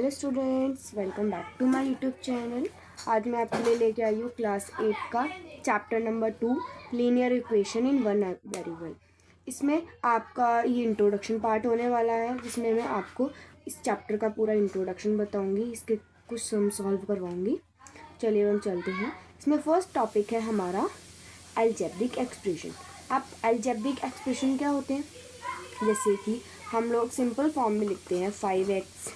Dear students, welcome back to my YouTube channel. आज मैं आपके लिए लेके आई हूँ क्लास 8 का chapter number 2 linear equation in one variable. इसमें आपका ये इंट्रोडक्शन पार्ट होने वाला है, जिसमें मैं आपको इस चैप्टर का पूरा इंट्रोडक्शन बताऊँगी, इसके कुछ सम सॉल्व करवाऊँगी। चलिए हम चलते हैं। इसमें फर्स्ट टॉपिक है हमारा अलजेब्रिक एक्सप्रेशन। आप अलजेब्रिक एक्सप्रेशन क्या होते हैं, जैसे कि हम लोग सिंपल फॉर्म में लिखते हैं 5x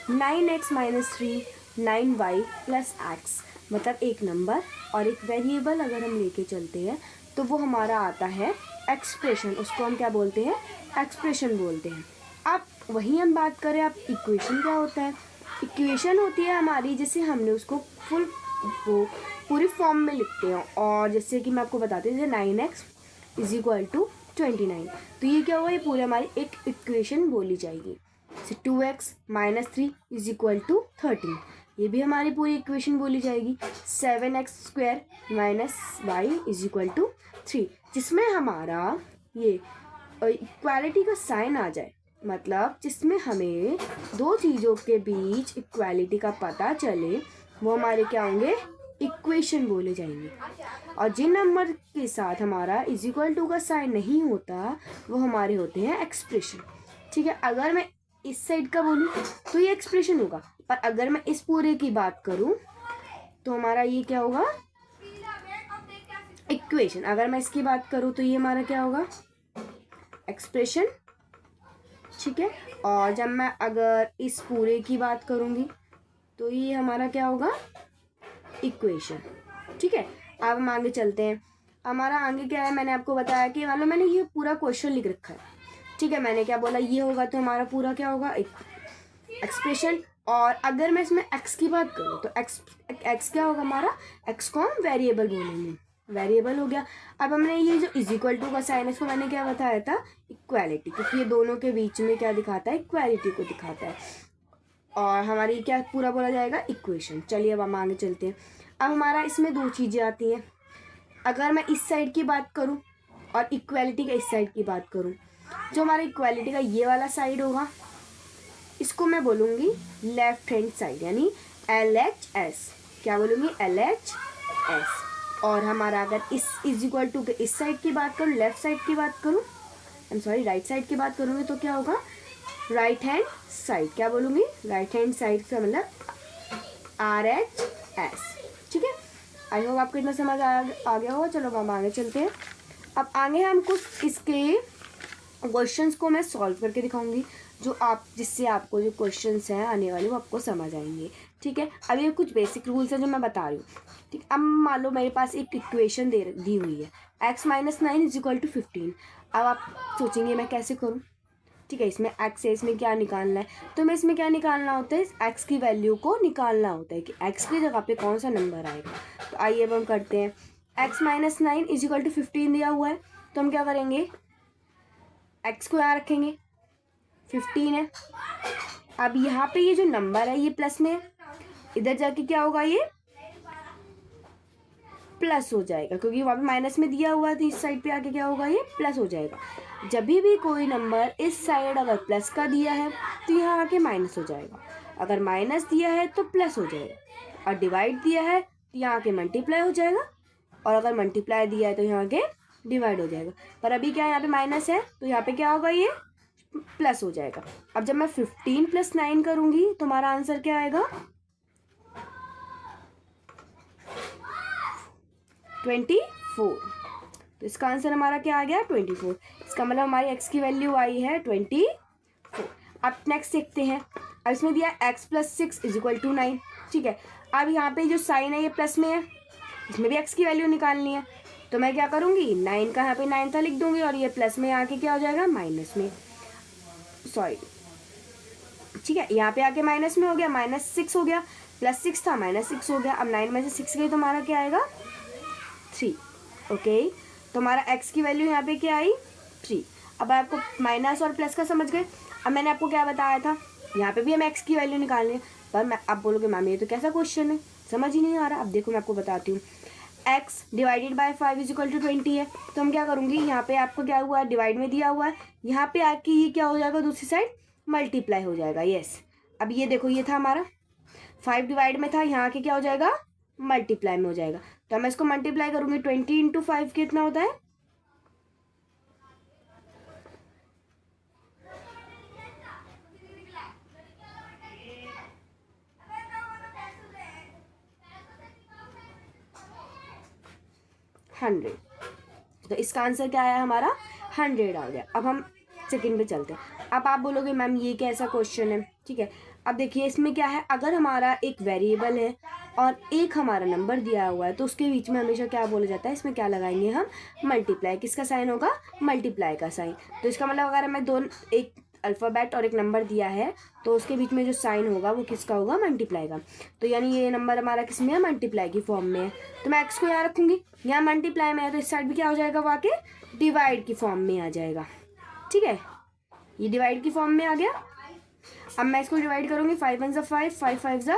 9x - 3 9y + x, मतलब एक नंबर और एक वेरिएबल अगर हम लेके चलते हैं तो वो हमारा आता है एक्सप्रेशन। उसको हम क्या बोलते हैं? एक्सप्रेशन बोलते हैं। अब वही हम बात करें, अब इक्वेशन क्या होता है? इक्वेशन होती है हमारी, जैसे हमने उसको पूरी फॉर्म में लिखते हैं। और जैसे कि मैं आपको बताती हूँ, जैसे 9x = 29, तो ये क्या हुआ? ये पूरी हमारी एक इक्वेशन बोली जाएगी। जैसे 2x - 3 = 13, ये भी हमारी पूरी इक्वेशन बोली जाएगी। 7x² - y = 3, जिसमें हमारा ये इक्वालिटी का साइन आ जाए, मतलब जिसमें हमें दो चीज़ों के बीच इक्वालिटी का पता चले, वो हमारे क्या होंगे? इक्वेशन बोले जाएंगे। और जिन नंबर के साथ हमारा = का साइन नहीं होता, वो हमारे होते हैं एक्सप्रेशन। ठीक है, अगर मैं इस साइड का बोलूँ तो ये एक्सप्रेशन होगा, पर अगर मैं इस पूरे की बात करूँ तो हमारा ये क्या होगा? इक्वेशन। अगर मैं इसकी बात करूँ तो ये हमारा क्या होगा? एक्सप्रेशन। ठीक है, और जब मैं अगर इस पूरे की बात करूँगी तो ये हमारा क्या होगा? इक्वेशन। ठीक है, अब हम आगे चलते हैं। हमारा आगे क्या है? मैंने आपको बताया कि मान लो मैंने ये पूरा क्वेश्चन लिख रखा है। ठीक है, मैंने क्या बोला? ये होगा, तो हमारा पूरा क्या होगा? एक्सप्रेशन। और अगर मैं इसमें एक्स की बात करूँ तो एक्स क्या होगा हमारा? एक्स को हम वेरिएबल बोलेंगे, वेरिएबल हो गया। अब हमने ये जो = का साइन है, इसको मैंने क्या बताया था? इक्वालिटी, क्योंकि ये दोनों के बीच में क्या दिखाता है? इक्वालिटी को दिखाता है। और हमारी क्या पूरा बोला जाएगा? इक्वेशन। चलिए अब हम आगे चलते हैं। अब हमारा इसमें दो चीज़ें आती हैं। अगर मैं इस साइड की बात करूं और इक्वालिटी का इस साइड की बात करूं, जो हमारा इक्वालिटी का ये वाला साइड होगा, इसको मैं बोलूँगी लेफ्ट हैंड साइड, यानी LHS। क्या बोलूँगी? LHS। और हमारा अगर इस = के इस साइड की बात करूँ, लेफ्ट साइड की बात करूँ, राइट साइड की बात करूँगी, तो क्या होगा? Right hand side. क्या बोलूँगी? राइट हैंड साइड का मतलब RHS। ठीक है, आई होप आपको इतना समझ आ गया होगा। चलो हम आगे चलते हैं। अब आगे हम कुछ इसके क्वेश्चंस को मैं सॉल्व करके दिखाऊंगी, जिससे आपको जो क्वेश्चंस हैं आने वाले, वो आपको समझ आएंगे। ठीक है, अब ये कुछ बेसिक रूल्स हैं जो मैं बता रही हूँ। ठीक, अब मान लो मेरे पास एक इक्वेशन दी हुई है, x - 9 = 15। अब आप सोचेंगे मैं कैसे करूँ? ठीक है, इसमें x है, इसमें क्या निकालना है? तो मैं इसमें क्या निकालना होता है? इस x की वैल्यू को निकालना होता है कि x की जगह पे कौन सा नंबर आएगा। तो आइए अब हम करते हैं। x - 9 = 15 दिया हुआ है, तो हम क्या करेंगे? x को यहाँ रखेंगे, 15 है। अब यहाँ पे ये जो नंबर है ये प्लस में है, इधर जाके क्या होगा? ये प्लस हो जाएगा, क्योंकि वहाँ पे माइनस में दिया हुआ है, तो इस साइड पे आके क्या होगा? ये प्लस हो जाएगा। जब भी कोई नंबर इस साइड अगर प्लस का दिया है तो यहाँ आके माइनस हो जाएगा, अगर माइनस दिया है तो प्लस हो जाएगा, और डिवाइड दिया है तो यहाँ आके मल्टीप्लाई हो जाएगा, और अगर मल्टीप्लाई दिया है तो यहाँ आके डिवाइड हो जाएगा। पर अभी क्या है? यहाँ पे माइनस है, तो यहाँ पे क्या होगा? ये प्लस हो जाएगा। अब जब मैं 15 + 9 करूँगी तो हमारा आंसर क्या आएगा? 24। तो इसका आंसर हमारा क्या आ गया? 24। इसका मतलब हमारी x की वैल्यू आई है 24। अब नेक्स्ट देखते हैं। अब इसमें दिया x + 6 = 9। ठीक है, अब यहाँ पे जो साइन है ये प्लस में है, इसमें भी x की वैल्यू निकालनी है, तो मैं क्या करूँगी? 9 का यहाँ पे 9 था लिख दूंगी, और ये प्लस में आके क्या हो जाएगा? माइनस में, सॉरी। ठीक है, यहाँ पे आके माइनस में हो गया, -6 हो गया, +6 था, -6 हो गया। अब 9 में से 6 गई तो हमारा क्या आएगा? 3। ओके, तो हमारा x की वैल्यू यहाँ पे क्या आई? 3। अब आपको माइनस और प्लस का समझ गए। अब मैंने आपको क्या बताया था? यहाँ पे भी हम x की वैल्यू निकालनी है, पर मैं आप बोलोगे मैम ये तो कैसा क्वेश्चन है, समझ ही नहीं आ रहा। अब देखो मैं आपको बताती हूँ। x / 5 = 20 है, तो हम क्या करूँगी? यहाँ पे आपको क्या हुआ है? डिवाइड में दिया हुआ है, यहाँ पे आके ये क्या हो जाएगा? दूसरी साइड मल्टीप्लाई हो जाएगा। यस, अब ये देखो, ये था हमारा 5 डिवाइड में था, यहाँ के क्या हो जाएगा, मल्टीप्लाई में हो जाएगा। तो मैं इसको मल्टीप्लाई करूंगी, 20 इंटू 5 कितना होता है, 100। तो इसका आंसर क्या आया हमारा, 100 आ गया। अब हम सेकंड पे चलते हैं। अब आप बोलोगे मैम ये कैसा क्वेश्चन है, ठीक है। अब देखिए इसमें क्या है, अगर हमारा एक वेरिएबल है और एक हमारा नंबर दिया हुआ है तो उसके बीच में हमेशा क्या बोला जाता है, इसमें क्या लगाएंगे हम, मल्टीप्लाई। किसका साइन होगा, मल्टीप्लाई का साइन। तो इसका मतलब अगर हमें दोनों, एक अल्फ़ाबेट और एक नंबर दिया है तो उसके बीच में जो साइन होगा वो किसका होगा, मल्टीप्लाई का। तो यानी ये नंबर हमारा किस में है, मल्टीप्लाई की फॉर्म में है। तो मैं एक्स को यहाँ रखूँगी, यहाँ मल्टीप्लाई में है तो इस साइड भी क्या हो जाएगा, वाके डिवाइड की फॉर्म में आ जाएगा, ठीक है। ये डिवाइड की फॉर्म में आ गया। अब मैं इसको डिवाइड करूँगी, 5 1 5, 5 5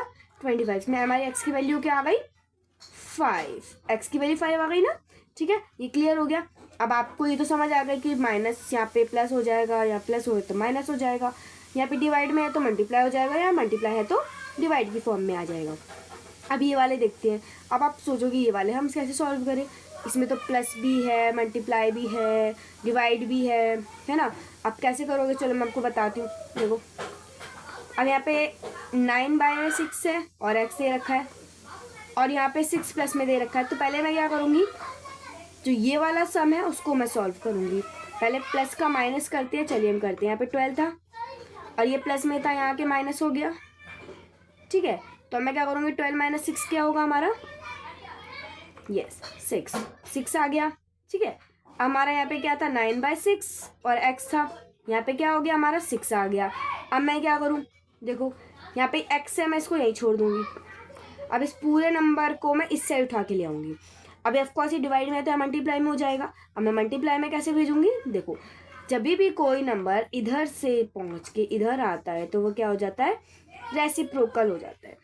25 में हमारी एक्स की वैल्यू क्या आ गई, 5। एक्स की वैल्यू 5 आ गई ना, ठीक है। ये क्लियर हो गया। अब आपको ये तो समझ आ गया कि माइनस यहाँ पे प्लस हो जाएगा, या प्लस हो तो माइनस हो जाएगा, यहाँ पे डिवाइड में है तो मल्टीप्लाई हो जाएगा, या मल्टीप्लाई है तो डिवाइड की फॉर्म में आ जाएगा। अब ये वाले देखते हैं। अब आप सोचोगे ये वाले हम कैसे सॉल्व करें, इसमें तो प्लस भी है, मल्टीप्लाई भी है, डिवाइड भी है ना। अब कैसे करोगे, चलो मैं आपको बताती हूँ। देखो अब यहाँ पे 9/6 है और एक्स दे रखा है, और यहाँ पे 6 प्लस में दे रखा है। तो पहले मैं क्या करूँगी, जो ये वाला सम है उसको मैं सॉल्व करूँगी। पहले प्लस का माइनस करते हैं, चलिए हम करते हैं। यहाँ पे 12 था और ये प्लस में था, यहाँ के माइनस हो गया, ठीक है। तो मैं क्या करूँगी, 12 - 6 क्या होगा हमारा, यस 6 आ गया, ठीक है। हमारा यहाँ पे क्या था, 9/6 और x था, यहाँ पे क्या हो गया हमारा, 6 आ गया। अब मैं क्या करूँ, देखो यहाँ पे x है, मैं इसको यहीं छोड़ दूँगी। अब इस पूरे नंबर को मैं इस साइड उठा के ले आऊँगी। अब ऑफकोर्स ये डिवाइड में तो मल्टीप्लाई में हो जाएगा। अब मैं मल्टीप्लाई में कैसे भेजूँगी, देखो जब भी कोई नंबर इधर से पहुँच के इधर आता है तो वो क्या हो जाता है, रेसिप्रोकल हो जाता है।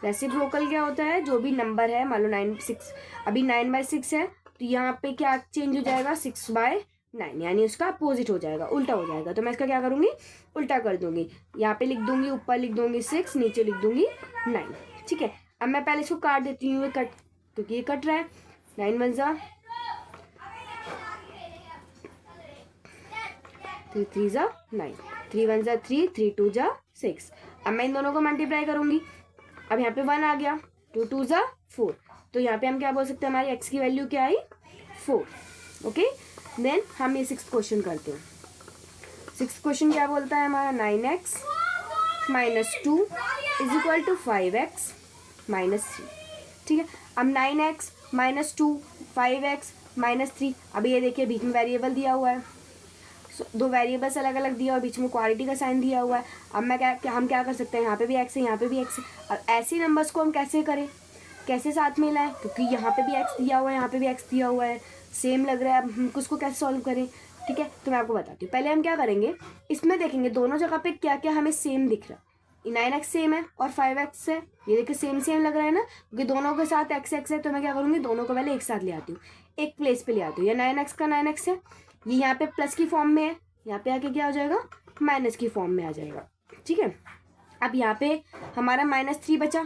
रेसिप्रोकल क्या होता है, जो भी नंबर है, मान लो 9/6, अभी 9/6 है तो यहाँ पे क्या चेंज हो जाएगा, 6/9, यानी उसका अपोजिट हो जाएगा, उल्टा हो जाएगा। तो मैं इसका क्या करूँगी, उल्टा कर दूंगी। यहाँ पे लिख दूंगी, ऊपर लिख दूंगी 6, नीचे लिख दूंगी 9, ठीक है। अब मैं पहले इसको काट देती हूँ, कट, क्योंकि ये कट रहा है। 9 1 जा 3 3 जा 9, 3 1 जा 3, 3 2 जा 6। अब मैं इन दोनों को मल्टीप्लाई करूंगी। अब यहाँ पे 1 आ गया, 2 2 जा 4। तो यहाँ पे हम क्या बोल सकते हैं, हमारी एक्स की वैल्यू क्या आई, 4। ओके, देन हम ये 6th क्वेश्चन करते हैं। 6th क्वेश्चन क्या बोलता है हमारा, 9x - 2 = 5x - 3, ठीक है। अब 9x - 2 5x - 3, अब ये देखिए बीच में वेरिएबल दिया हुआ है, दो वेरिएबल्स अलग अलग दिया और बीच में क्वालिटी का साइन दिया हुआ है। अब मैं हम क्या कर सकते हैं, यहाँ पे भी एक्स है, यहाँ पे भी एक्स है। अब ऐसे नंबर्स को हम कैसे करें, कैसे साथ में लाएं, क्योंकि यहाँ पे भी एक्स दिया हुआ है, यहाँ पे भी एक्स दिया हुआ है, सेम लग रहा है। अब हम उसको कैसे सॉल्व करें, ठीक है। तो मैं आपको बताती हूँ। पहले हम क्या करेंगे, इसमें देखेंगे दोनों जगह पे क्या क्या हमें सेम दिख रहा है। 9x सेम है और 5x है, ये देखिए सेम सेम लग रहा है ना, क्योंकि दोनों के साथ x है। तो मैं क्या करूँगी, दोनों को पहले एक साथ ले आती हूँ, एक प्लेस पे ले आती हूँ। या 9x का 9x है, ये यहाँ पे प्लस की फॉर्म में है, यहाँ पे आके क्या हो जाएगा, माइनस की फॉर्म में आ जाएगा, ठीक है। अब यहाँ पे हमारा -3 बचा,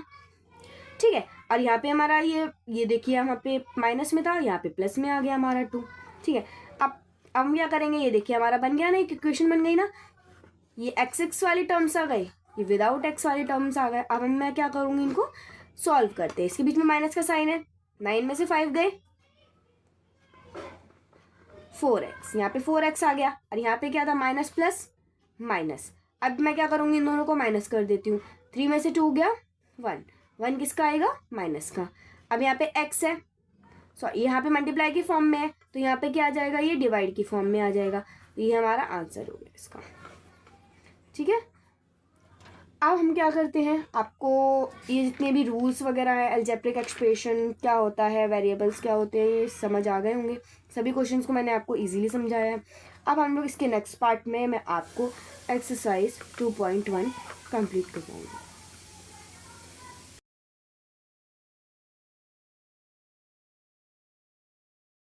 ठीक है। और यहाँ पे हमारा ये देखिए यहाँ पे माइनस में था, यहाँ पे प्लस में आ गया हमारा 2, ठीक है। अब हम क्या करेंगे, ये देखिए हमारा बन गया ना, एक इक्वेशन बन गई ना। ये x वाली टर्म्स आ गए, ये विदाउट x वाली टर्म्स आ गए। अब मैं क्या करूँगी, इनको सॉल्व करते हैं। इसके बीच में माइनस का साइन है, 9 में से 5 गए, 4x, यहाँ पे 4x आ गया। और यहाँ पे क्या था, माइनस प्लस माइनस। अब मैं क्या करूँगी, इन दोनों को माइनस कर देती हूँ। 3 में से 2 गया 1, 1 किसका आएगा, माइनस का। अब यहाँ पे x है, सॉरी यहाँ पे मल्टीप्लाई की फॉर्म में है, तो यहाँ पे क्या आ जाएगा, ये डिवाइड की फॉर्म में आ जाएगा। तो ये हमारा आंसर हो गया इसका, ठीक है। अब हम क्या करते हैं, आपको ये जितने भी रूल्स वगैरह है, अलजेब्रिक एक्सप्रेशन क्या होता है, वेरिएबल्स क्या होते हैं, ये समझ आ गए होंगे। सभी क्वेश्चंस को मैंने आपको इजीली समझाया है। अब हम लोग इसके नेक्स्ट पार्ट में मैं आपको एक्सरसाइज 2.1 कंप्लीट करवाऊंगी।